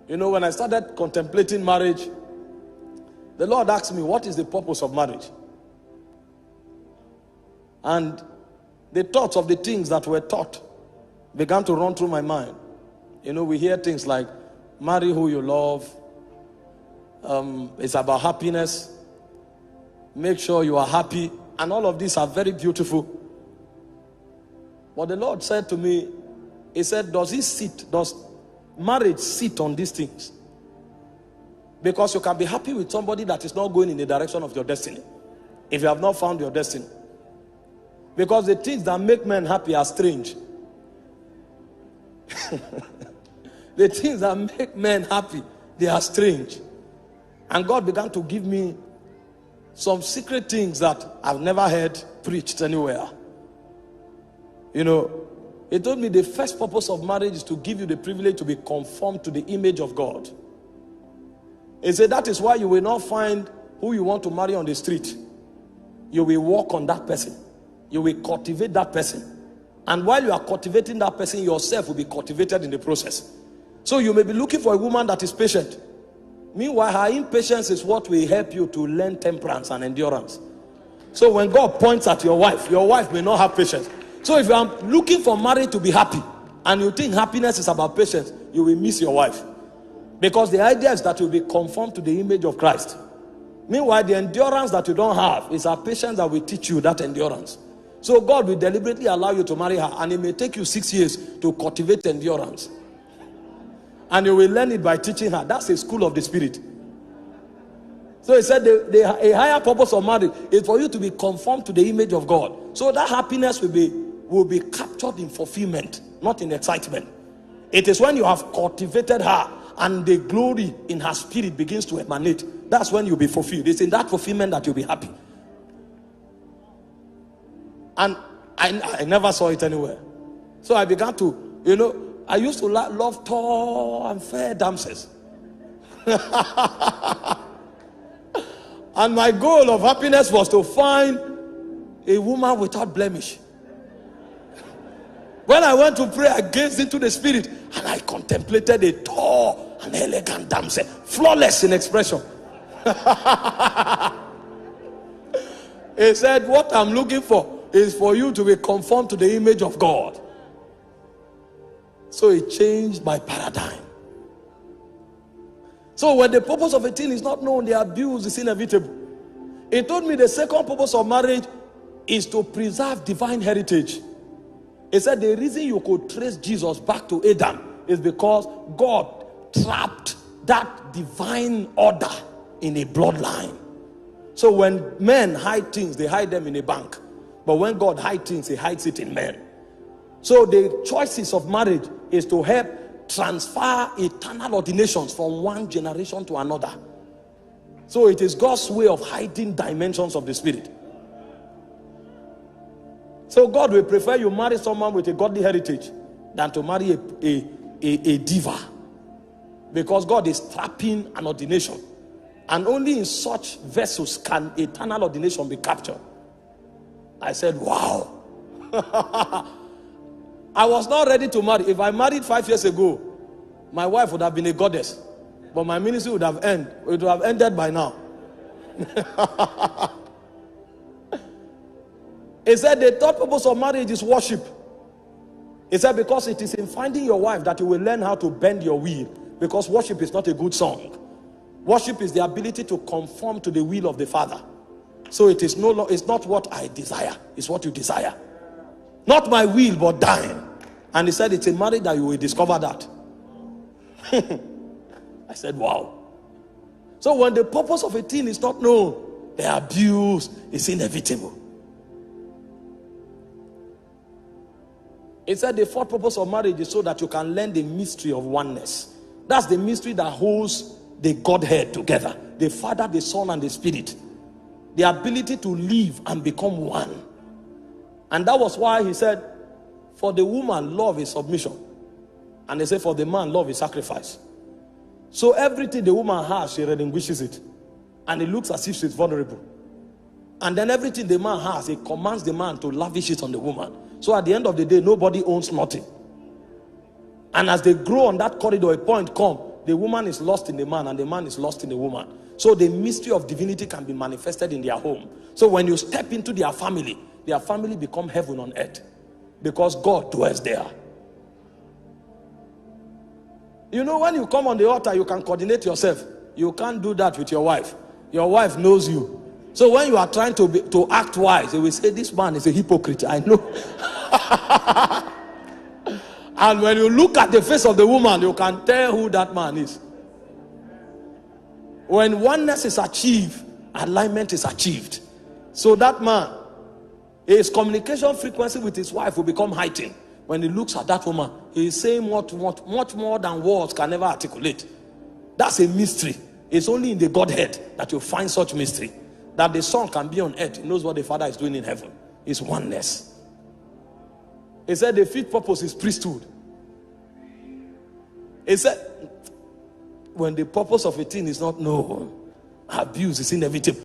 You know, when I started contemplating marriage, the Lord asked me, what is the purpose of marriage? And the thoughts of the things that were taught began to run through my mind. You know, we hear things like, marry who you love. It's about happiness. Make sure you are happy. And all of these are very beautiful. But the Lord said to me, he said, does marriage sit on these things? Because you can be happy with somebody that is not going in the direction of your destiny, if you have not found your destiny. Because the things that make men happy are strange. The things that make men happy, they are strange. And God began to give me some secret things that I've never heard preached anywhere. You know, he told me the first purpose of marriage is to give you the privilege to be conformed to the image of God. He said that is why you will not find who you want to marry on the street. You will walk on that person. You will cultivate that person. And while you are cultivating that person, yourself will be cultivated in the process. So you may be looking for a woman that is patient. Meanwhile, her impatience is what will help you to learn temperance and endurance. So when God points at your wife may not have patience. So if you are looking for marriage to be happy, and you think happiness is about patience, you will miss your wife. Because the idea is that you'll be conformed to the image of Christ. Meanwhile, the endurance that you don't have is our patience that will teach you that endurance. So God will deliberately allow you to marry her, and it may take you 6 years to cultivate endurance. And you will learn it by teaching her. That's a school of the spirit. So he said a higher purpose of marriage is for you to be conformed to the image of God. So that happiness will be captured in fulfillment, not in excitement. It is when you have cultivated her and the glory in her spirit begins to emanate. That's when you'll be fulfilled. It's in that fulfillment that you'll be happy. And I never saw it anywhere. So I began to, you know, I used to love tall and fair damsels. And my goal of happiness was to find a woman without blemish. When I went to pray, I gazed into the spirit and I contemplated a tall and elegant damsel, flawless in expression. He said, what I'm looking for is for you to be conformed to the image of God. So it changed my paradigm. So when the purpose of a thing is not known, the abuse is inevitable. He told me the second purpose of marriage is to preserve divine heritage. He said the reason you could trace Jesus back to Adam is because God trapped that divine order in a bloodline. So when men hide things, they hide them in a bank. But when God hides things, he hides it in men. So the choices of marriage is to help transfer eternal ordinations from one generation to another. So it is God's way of hiding dimensions of the spirit. So God will prefer you marry someone with a godly heritage than to marry a diva. Because God is trapping an ordination. And only in such vessels can eternal ordination be captured. I said, wow. I was not ready to marry. If I married 5 years ago, my wife would have been a goddess. But my ministry would have ended by now. He said the third purpose of marriage is worship. He said because it is in finding your wife that you will learn how to bend your will. Because worship is not a good song. Worship is the ability to conform to the will of the Father. So it is it's not what I desire, it's what you desire. Not my will, but thine. And he said it's a marriage that you will discover that. I said, wow. So when the purpose of a thing is not known, the abuse is inevitable. He said the fourth purpose of marriage is so that you can learn the mystery of oneness. That's the mystery that holds the Godhead together. The Father, the Son, and the Spirit. The ability to live and become one. And that was why he said, for the woman, love is submission. And they say, for the man, love is sacrifice. So everything the woman has, she relinquishes it. And it looks as if she's vulnerable. And then everything the man has, he commands the man to lavish it on the woman. So at the end of the day, nobody owns nothing. And as they grow on that corridor, a point comes, the woman is lost in the man and the man is lost in the woman. So the mystery of divinity can be manifested in their home. So when you step into their family become heaven on earth, because God dwells there. You know, when you come on the altar, you can coordinate yourself. You can't do that with your wife. Your wife knows you. So when you are trying to act wise, they will say, this man is a hypocrite. I know. And when you look at the face of the woman, you can tell who that man is. When oneness is achieved, alignment is achieved. So that man, his communication frequency with his wife will become heightened. When he looks at that woman, he is saying much more than words can never articulate. That's a mystery. It's only in the Godhead that you find such mystery. That the Son can be on earth. He knows what the Father is doing in heaven. It's oneness. He said the fifth purpose is priesthood. He said, when the purpose of a thing is not known, abuse is inevitable.